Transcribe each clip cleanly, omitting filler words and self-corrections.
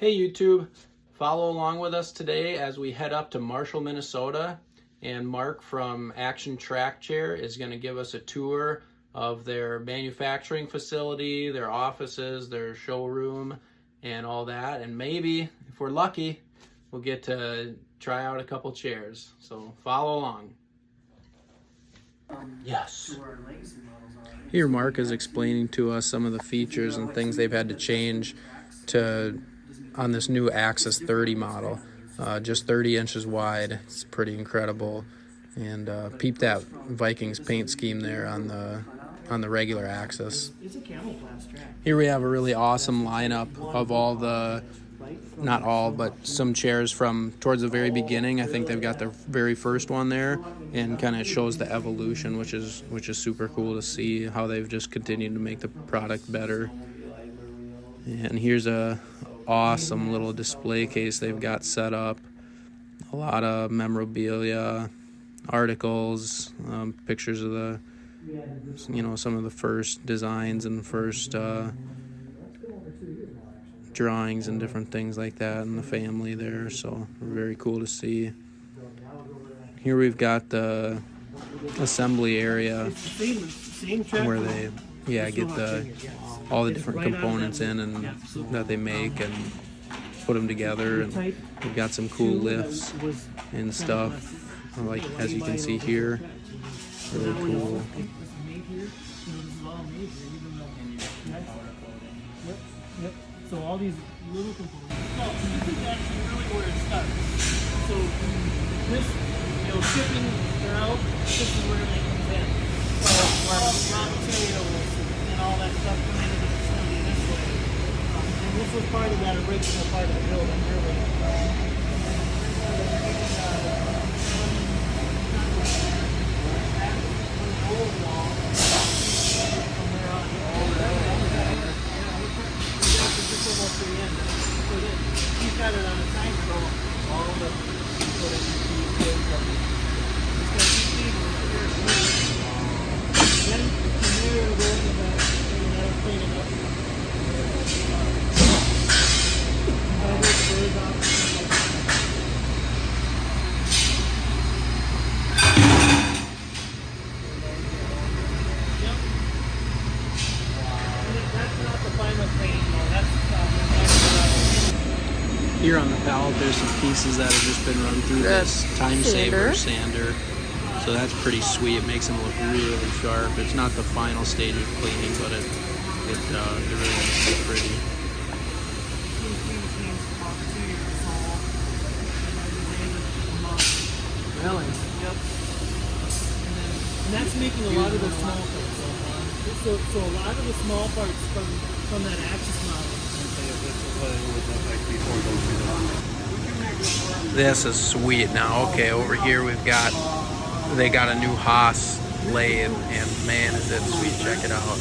Hey YouTube, follow along with us today as we head up to Marshall, Minnesota, and Mark from Action Trackchair is going to give us a tour of their manufacturing facility, their offices, their showroom, and all that. And maybe, if we're lucky, we'll get to try out a couple chairs. So follow along. Yes. Here Mark is explaining to us some of the features and things they've had to change on this new Axis 30 model. Just 30 inches wide. It's pretty incredible. And peep that Vikings paint scheme there on the regular Axis. Here we have a really awesome lineup of all the, not all, but some chairs from towards the very beginning. I think they've got their very first one there, and kind of shows the evolution, which is super cool to see how they've just continued to make the product better. And here's a awesome little display case they've got set up. A lot of memorabilia, articles, pictures of the, some of the first designs and first drawings and different things like that in the family there. So very cool to see. Here we've got the assembly area where they get all the different components in and that they make and put them together, and we've got some cool lifts and stuff, like as you can see here. Really cool. Yep. So all these little components. So this is actually really where it starts. So this, shipping, they're out, this is where they come in. So where raw materials and all that stuff come into the facility this way. And this was part of that original part of the building, really. He's got it on the time, so all the people that you see is then from there we'll go into that and that'll clean it up. I'll get the birds off. Yep. That's not the final paint, though. That's Here on the pallet, there's some pieces that have just been run through this time saver sander. So that's pretty sweet. It makes them look really sharp. It's not the final stage of cleaning, but it really makes it pretty. Really? Yep. And that's making a lot of the small parts. So a lot of the small parts from that Axis model. This is sweet. Now, okay, over here they got a new Haas lathe, and man, is it sweet. Check it out.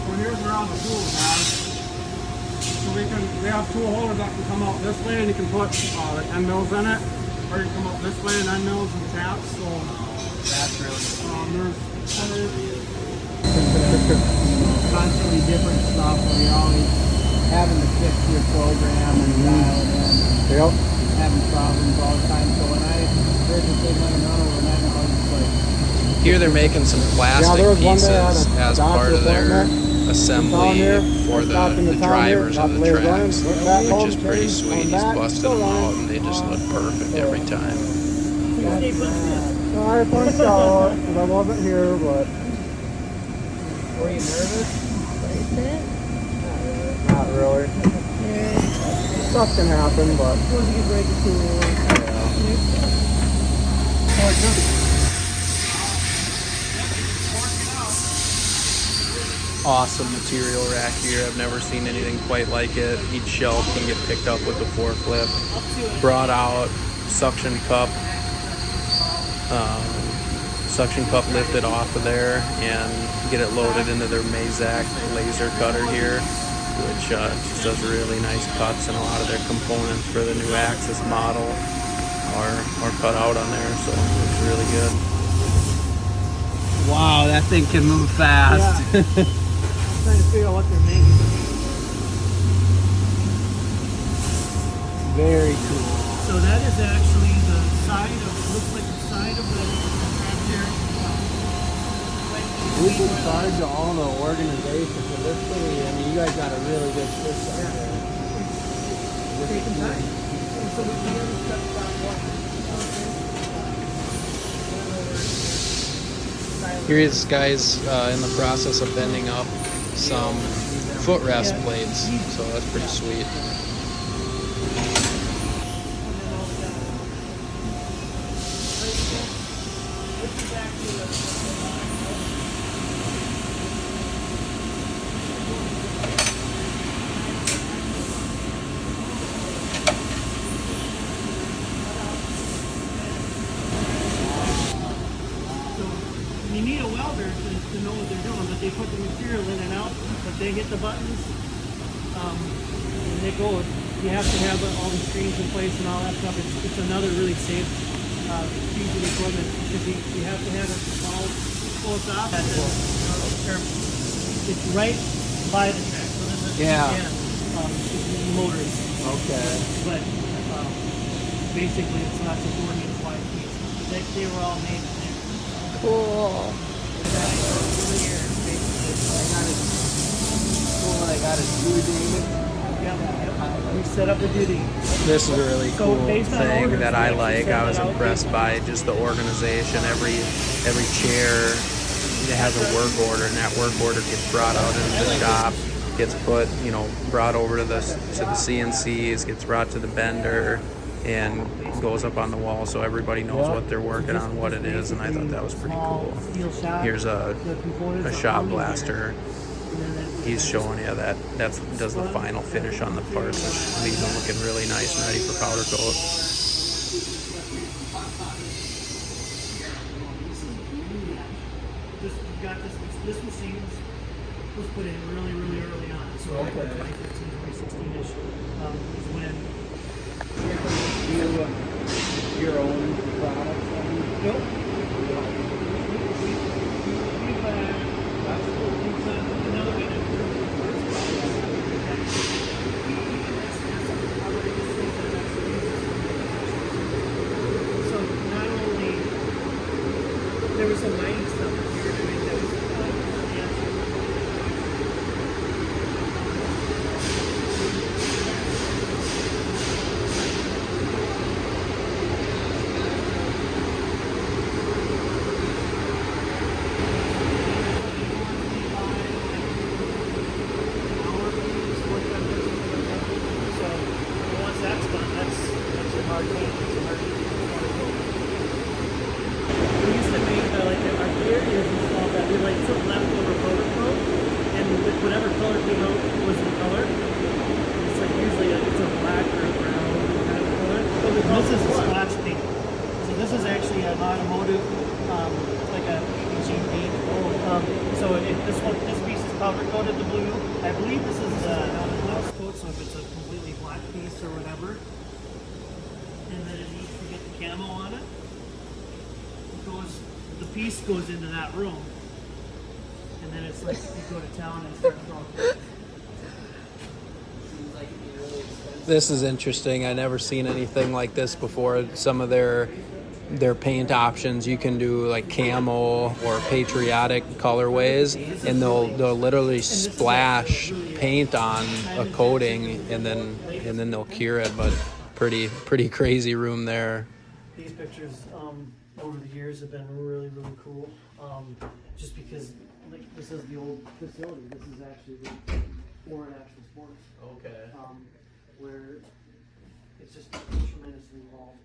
Well, here's around the tool, guys. So we have tool holders that can come out this way, and you can put the end mills in it, or you can come out this way and end mills and taps. So That's really there's constantly different stuff, where you're always having to fix your program and dial it in. Yep. Having problems all the time. So when I heard that they went another one, I was just like... Here they're making some plastic pieces as part of their assembly for the drivers of the tracks, which is pretty sweet. He's busted them out and they just look perfect every time. I punched out because I wasn't here, but... Were you nervous? Not really. Stuff can happen, but... Once you break the tool. Awesome material rack here. I've never seen anything quite like it. Each shelf can get picked up with the forklift. Brought out, suction cup lifted off of there and get it loaded into their Mazak laser cutter here, which just does really nice cuts, and a lot of their components for the new Axis model are cut out on there, so it's really good. Wow, that thing can move fast. Yeah. I'm trying to figure out what they're making. cool. So that is actually the side of, looks like the side of the Trackchair. Who's in charge of all the organization for this thing? I mean, you guys got a really good system there. Taking time. And so we haven't cut that one. Here this guy's in the process of bending up some footrest blades, so that's pretty sweet. You need a welder to know what they're doing, but they put the material in and out, but they hit the buttons, and it goes. You have to have all the screens in place and all that stuff. It's another really safe piece of equipment because you have to have it all close off. It's right by the track. So this is the motors. Okay. But basically, it's not a 4-inch wide piece. They were all made in there. Cool. I got a We set up the duty. This is a really cool based on thing orders, that I we actually like. set I was it out impressed by just the organization. Every chair has a work order, and that work order gets brought out into the shop, gets put, brought over to the CNCs, gets brought to the bender, and goes up on the wall so everybody knows what they're working on, what it is, and I thought that was pretty cool. Here's a shop blaster. He's showing you that does the final finish on the parts, which leaves them looking really nice and ready for powder coat. This machine was put in really, really early on. So 2015, 2016-ish is when your own products. Nope. So not only there was some mining stuff that we were doing that was whatever color came out was the color. It's like usually it's a black or a brown kind of color. This is a splash paint. So this is actually an automotive, like a PVG paint. This piece is powder coated the blue. I believe this is not a gloss coat, so if it's a completely black piece or whatever, and then it needs to get the camo on it. The piece goes into that room. And then it's like you go to town and start throwing. This is interesting. I never seen anything like this before. Some of their paint options, you can do like camo or patriotic colorways, and they'll literally splash paint on a coating, and then they'll cure it. But pretty crazy room there. These pictures over the years have been really, really cool. Just because. Like this is the old facility. This is actually the Warren Action Sports. Okay. Where it's just tremendously evolved.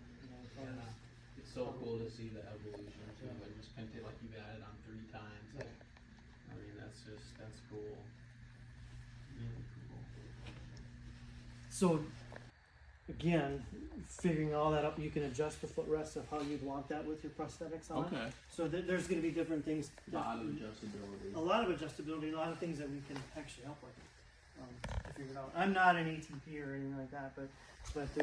It's so cool to see the evolution too. Like just like you've added on 3 times. Yeah. I mean that's cool. Really cool. So again, figuring all that up, you can adjust the footrest of how you'd want that with your prosthetics on it. So there's going to be different things. A lot of adjustability. A lot of adjustability, a lot of things that we can actually help with to figure it out. I'm not an ATP or anything like that, but I've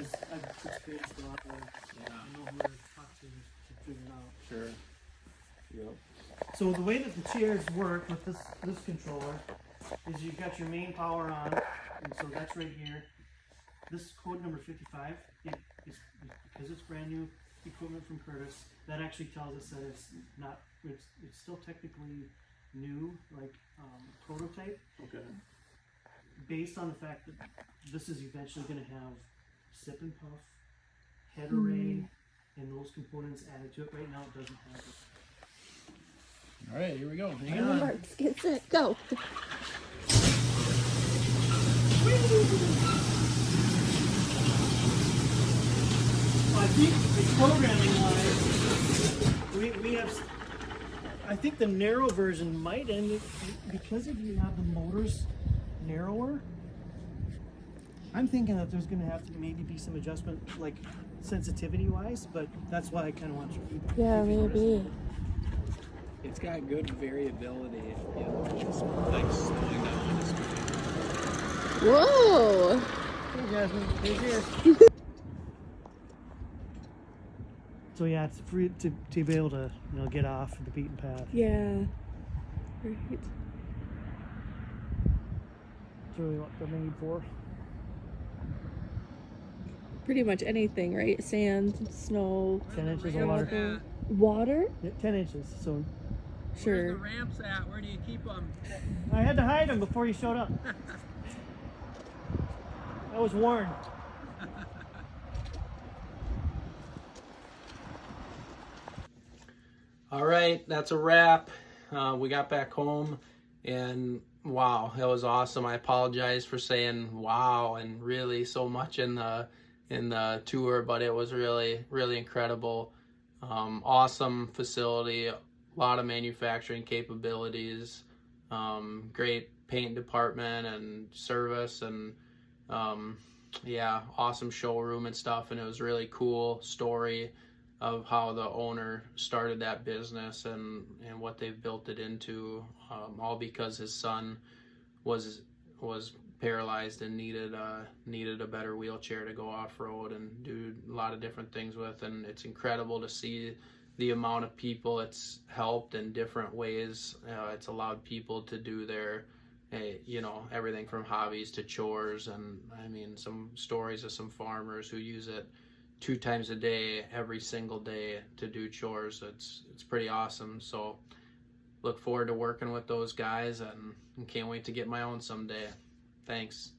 experienced a lot more. I know who to talk to figure it out. Sure. Yep. So the way that the chairs work with this controller is you've got your main power on, and so that's right here. this code number 55, because it's brand new equipment from Curtis, that actually tells us that it's still technically new, like prototype. Okay. Based on the fact that this is eventually going to have sip and puff, head array, and those components added to it. Right now, it doesn't have it. All right, here we go. Hang Oh, on. Marks, get set, go. Well, I think programming wise, we have. I think the narrow version might end it because if you have the motors narrower. I'm thinking that there's going to have to maybe be some adjustment, like sensitivity wise, but that's why I kind of want your feedback. Yeah, maybe. It's got good variability. You know, it's like slowing down on the screen. Whoa. Hey Jasmine, here's here. So yeah, it's free to be able to get off the beaten path. Yeah. Right. That's really what they're made for. Pretty much anything, right? Sand, snow, 10 inches of water. water? Yeah, 10 inches. So Sure. ramps at? Where do you keep them? I had to hide them before you showed up. I was warned. All right, that's a wrap. We got back home, and wow, that was awesome. I apologize for saying wow and really so much in the tour, but it was really incredible. Awesome facility, a lot of manufacturing capabilities, great paint department and service, and yeah, awesome showroom and stuff. And it was really cool story of how the owner started that business and what they've built it into, all because his son was paralyzed and needed a better wheelchair to go off-road and do a lot of different things with. And it's incredible to see the amount of people it's helped in different ways. It's allowed people to do their everything from hobbies to chores. And I mean, some stories of some farmers who use it 2 times a day, every single day to do chores. It's pretty awesome. So look forward to working with those guys and can't wait to get my own someday. Thanks.